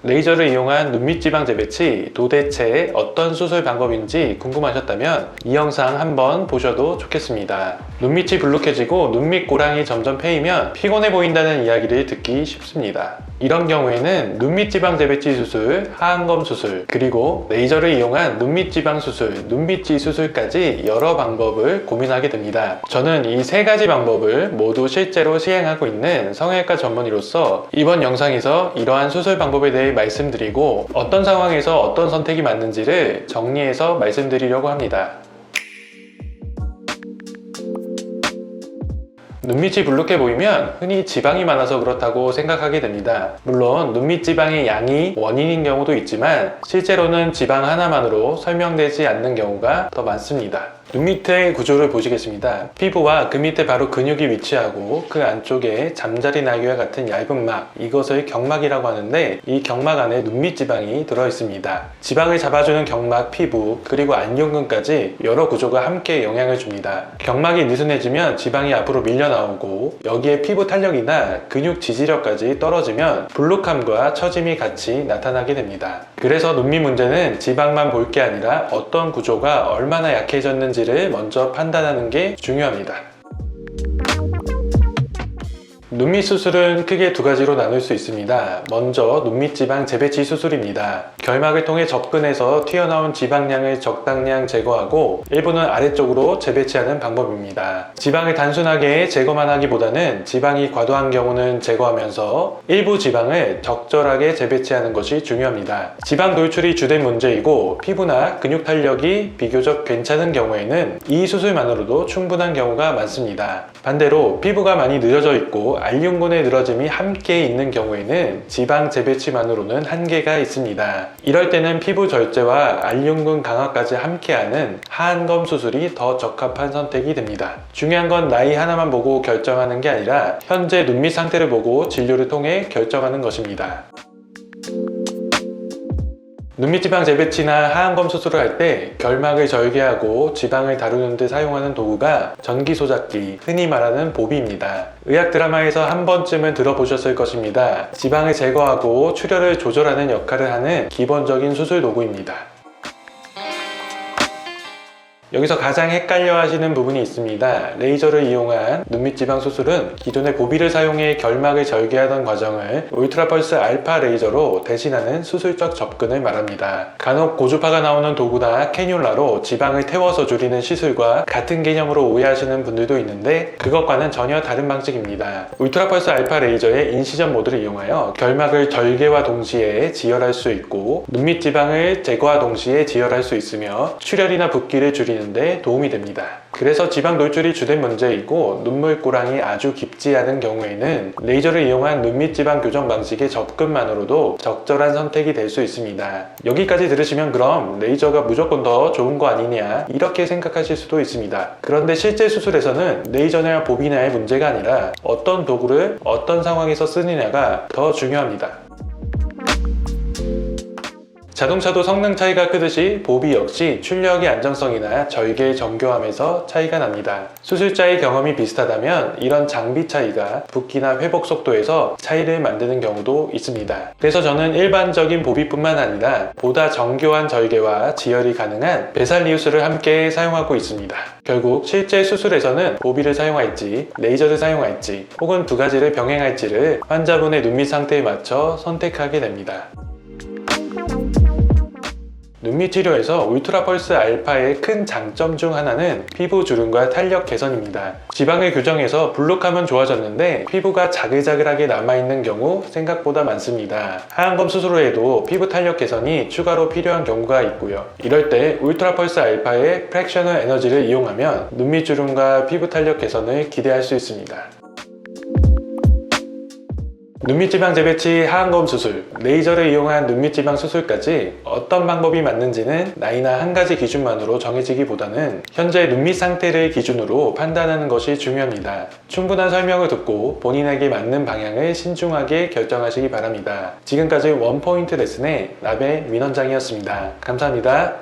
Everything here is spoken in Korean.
레이저를 이용한 눈밑 지방 재배치 도대체 어떤 수술 방법인지 궁금하셨다면 이 영상 한번 보셔도 좋겠습니다. 눈밑이 불룩해지고 눈밑 고랑이 점점 패이면 피곤해 보인다는 이야기를 듣기 쉽습니다. 이런 경우에는 눈밑 지방 재배치 수술, 하안검 수술, 그리고 레이저를 이용한 눈밑 지방 수술, 눈밑지 수술까지 여러 방법을 고민하게 됩니다. 저는 이 세 가지 방법을 모두 실제로 시행하고 있는 성형외과 전문의로서 이번 영상에서 이러한 수술 방법에 대해 말씀드리고 어떤 상황에서 어떤 선택이 맞는지를 정리해서 말씀드리려고 합니다. 눈밑이 불룩해 보이면 흔히 지방이 많아서 그렇다고 생각하게 됩니다. 물론 눈밑 지방의 양이 원인인 경우도 있지만 실제로는 지방 하나만으로 설명되지 않는 경우가 더 많습니다. 눈 밑의 구조를 보시겠습니다. 피부와 그 밑에 바로 근육이 위치하고 그 안쪽에 잠자리 날개와 같은 얇은 막, 이것을 경막이라고 하는데 이 경막 안에 눈밑 지방이 들어있습니다. 지방을 잡아주는 경막, 피부, 그리고 안경근까지 여러 구조가 함께 영향을 줍니다. 경막이 느슨해지면 지방이 앞으로 밀려나오고 여기에 피부 탄력이나 근육 지지력까지 떨어지면 불룩함과 처짐이 같이 나타나게 됩니다. 그래서 눈밑 문제는 지방만 볼 게 아니라 어떤 구조가 얼마나 약해졌는지를 먼저 판단하는 게 중요합니다. 눈밑 수술은 크게 두 가지로 나눌 수 있습니다. 먼저 눈밑 지방 재배치 수술입니다. 결막을 통해 접근해서 튀어나온 지방량을 적당량 제거하고 일부는 아래쪽으로 재배치하는 방법입니다. 지방을 단순하게 제거만 하기보다는 지방이 과도한 경우는 제거하면서 일부 지방을 적절하게 재배치하는 것이 중요합니다. 지방 돌출이 주된 문제이고 피부나 근육 탄력이 비교적 괜찮은 경우에는 이 수술만으로도 충분한 경우가 많습니다. 반대로 피부가 많이 늘어져 있고 알륜근의 늘어짐이 함께 있는 경우에는 지방 재배치만으로는 한계가 있습니다. 이럴 때는 피부 절제와 알륜근 강화까지 함께하는 하안검 수술이 더 적합한 선택이 됩니다. 중요한 건 나이 하나만 보고 결정하는 게 아니라 현재 눈밑 상태를 보고 진료를 통해 결정하는 것입니다. 눈밑 지방 재배치나 하안검 수술을 할 때 결막을 절개하고 지방을 다루는 데 사용하는 도구가 전기소작기, 흔히 말하는 보비입니다. 의학 드라마에서 한 번쯤은 들어보셨을 것입니다. 지방을 제거하고 출혈을 조절하는 역할을 하는 기본적인 수술 도구입니다. 여기서 가장 헷갈려 하시는 부분이 있습니다. 레이저를 이용한 눈밑 지방 수술은 기존의 보비를 사용해 결막을 절개하던 과정을 울트라펄스 알파 레이저로 대신하는 수술적 접근을 말합니다. 간혹 고주파가 나오는 도구나 캐뉼라로 지방을 태워서 줄이는 시술과 같은 개념으로 오해하시는 분들도 있는데 그것과는 전혀 다른 방식입니다. 울트라펄스 알파 레이저의 인시전 모드를 이용하여 결막을 절개와 동시에 지혈할 수 있고 눈밑 지방을 제거와 동시에 지혈할 수 있으며 출혈이나 붓기를 줄이는 데 도움이 됩니다. 그래서 지방 돌출이 주된 문제이고 눈물 고랑이 아주 깊지 않은 경우에는 레이저를 이용한 눈밑 지방 교정 방식의 접근만으로도 적절한 선택이 될 수 있습니다. 여기까지 들으시면 그럼 레이저가 무조건 더 좋은 거 아니냐 이렇게 생각하실 수도 있습니다. 그런데 실제 수술에서는 레이저나 보비나의 문제가 아니라 어떤 도구를 어떤 상황에서 쓰느냐가 더 중요합니다. 자동차도 성능 차이가 크듯이 보비 역시 출력의 안정성이나 절개 정교함에서 차이가 납니다. 수술자의 경험이 비슷하다면 이런 장비 차이가 붓기나 회복 속도에서 차이를 만드는 경우도 있습니다. 그래서 저는 일반적인 보비뿐만 아니라 보다 정교한 절개와 지혈이 가능한 베살리우스를 함께 사용하고 있습니다. 결국 실제 수술에서는 보비를 사용할지 레이저를 사용할지 혹은 두 가지를 병행할지를 환자분의 눈밑 상태에 맞춰 선택하게 됩니다. 눈밑 치료에서 울트라펄스 알파의 큰 장점 중 하나는 피부 주름과 탄력 개선입니다. 지방을 교정해서 불룩함은 좋아졌는데 피부가 자글자글하게 남아있는 경우 생각보다 많습니다. 하안검 수술 후에도 피부 탄력 개선이 추가로 필요한 경우가 있고요. 이럴 때 울트라펄스 알파의 프랙셔널 에너지를 이용하면 눈밑 주름과 피부 탄력 개선을 기대할 수 있습니다. 눈밑 지방 재배치, 하안검 수술, 레이저를 이용한 눈밑 지방 수술까지 어떤 방법이 맞는지는 나이나 한 가지 기준만으로 정해지기보다는 현재 눈밑 상태를 기준으로 판단하는 것이 중요합니다. 충분한 설명을 듣고 본인에게 맞는 방향을 신중하게 결정하시기 바랍니다. 지금까지 원포인트 레슨의 라베 민원장이었습니다. 감사합니다.